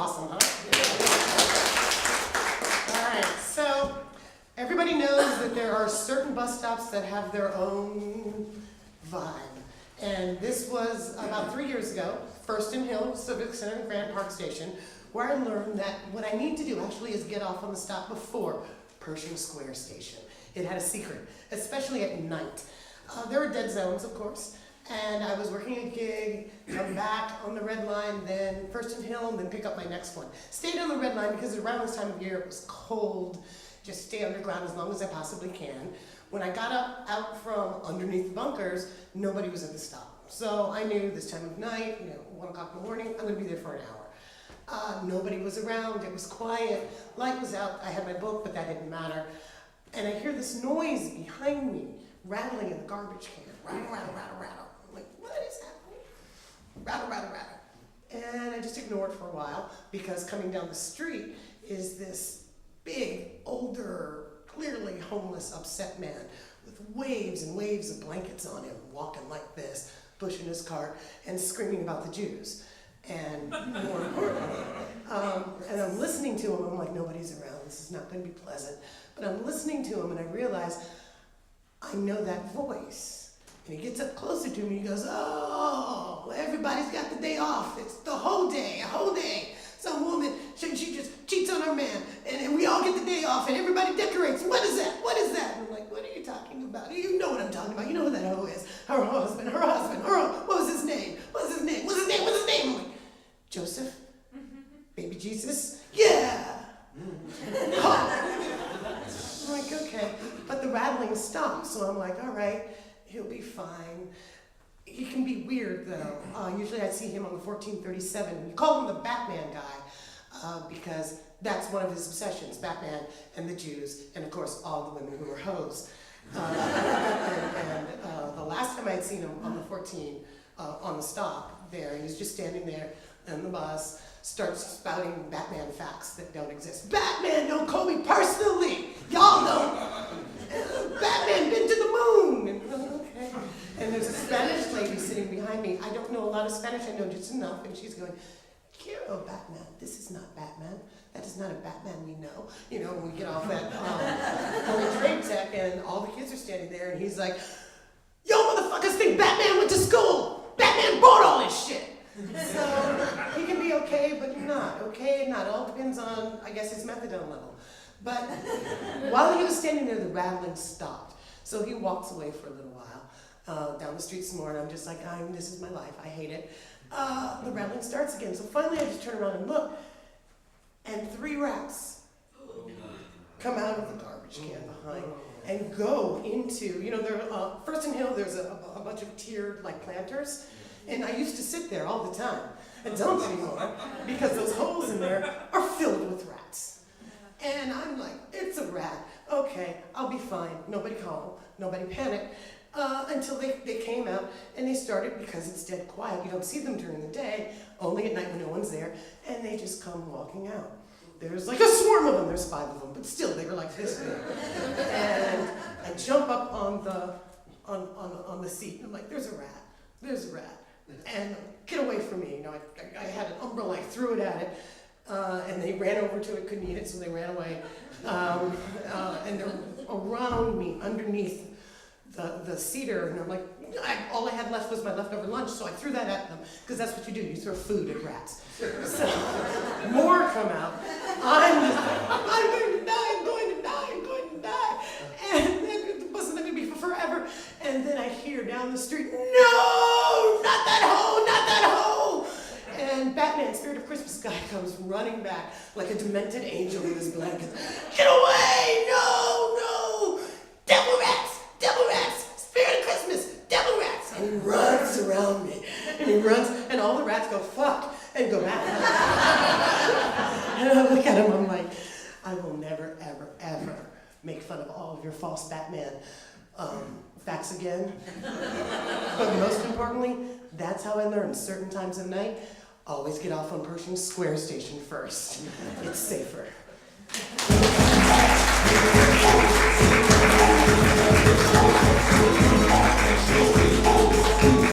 awesome, huh? All right, so everybody knows that there are certain bus stops that have their own vibe. And this was about 3 years ago, First and Hill, Civic Center and Grand Park Station, where I learned that what I need to do actually is get off on the stop before Pershing Square Station. It had a secret, especially at night. There were dead zones, of course, and I was working a gig, come back on the red line, then First and Hill, and then pick up my next one. Stayed on the red line because around this time of year it was cold, just stay underground as long as I possibly can. When I got out from underneath the bunkers, nobody was at the stop. So I knew this time of night, 1 o'clock in the morning, I'm gonna be there for an hour. Nobody was around, it was quiet, light was out, I had my book, but that didn't matter. And I hear this noise behind me, rattling in the garbage can. Rattle, rattle, rattle, rattle. I'm like, what is happening? Rattle, rattle, rattle. And I just ignored it for a while because coming down the street is this big, older, clearly homeless, upset man with waves and waves of blankets on him, walking like this, pushing his cart and screaming about the Jews. And more importantly, and I'm listening to him, I'm like, nobody's around, this is not going to be pleasant. But I'm listening to him and I realize I know that voice. And he gets up closer to me and he goes, oh, everybody's got the day off. It's the whole day, a whole day. Some woman, she just cheats on her man and we all get the day off and everybody decorates. What is that? What is that? And I'm like, what are you talking about? You know what I'm talking about. You know who that hoe is. Her husband, what was his name? What's his name? What's his name? What's his name? I'm like, Joseph? Baby Jesus? Yeah! I'm like, okay. But the rattling stopped, so I'm like, all right, he'll be fine. He can be weird, though. Usually I see him on the 1437. We call him the Batman guy because that's one of his obsessions, Batman and the Jews, and of course all the women who were hoes. And the last time I had seen him on the 14, on the stop there, he was just standing there on the bus, starts spouting Batman facts that don't exist. Batman don't call me personally! Y'all know! Batman been to the moon! And, okay. And there's a Spanish lady sitting behind me. I don't know a lot of Spanish, I know just enough. And she's going, Quiero Batman. This is not Batman. That is not a Batman we know. When we get off that Holy Trade Tech and all the kids are standing there and he's like, yo motherfuckers think Batman went to school! Batman bought all this shit! So he can be okay, but not okay. Not all depends on, I guess, his methadone level. But while he was standing there, the rattling stopped. So he walks away for a little while down the street some more, and I'm just like, this is my life. I hate it. The rattling starts again. So finally, I just turn around and look, and 3 rats come out of the garbage can behind and go into, First and Hill. There's a bunch of tiered planters. And I used to sit there all the time. I don't anymore, because those holes in there are filled with rats. And I'm like, it's a rat. Okay, I'll be fine. Nobody call, nobody panic. Until they came out and they started, because it's dead quiet, you don't see them during the day, only at night when no one's there, and they just come walking out. There's like a swarm of them, there's 5 of them, but still they were like this big. And I jump up on the seat, and I'm like, there's a rat. And get away from me. I had an umbrella, I threw it at it, and they ran over to it, couldn't eat it, so they ran away. And they're around me, underneath the cedar, and I'm like, all I had left was my leftover lunch, so I threw that at them, because that's what you do, you throw food at rats. So, more come out. I'm just like, I'm going to die, I'm going to die, I'm going to die. And it wasn't going to be for forever. And then I hear down the street, no, not that hoe, not that hoe. And Batman, Spirit of Christmas guy, comes running back like a demented angel in his blanket. Get away, no, devil rats, Spirit of Christmas, devil rats. And he runs around me, and he runs, and all the rats go, fuck, and go back. And I look at him, I'm like, I will never, ever, ever make fun of all of your false Batman facts again. But most importantly, that's how I learned certain times of night, always get off on Pershing Square Station first. It's safer. Thank you.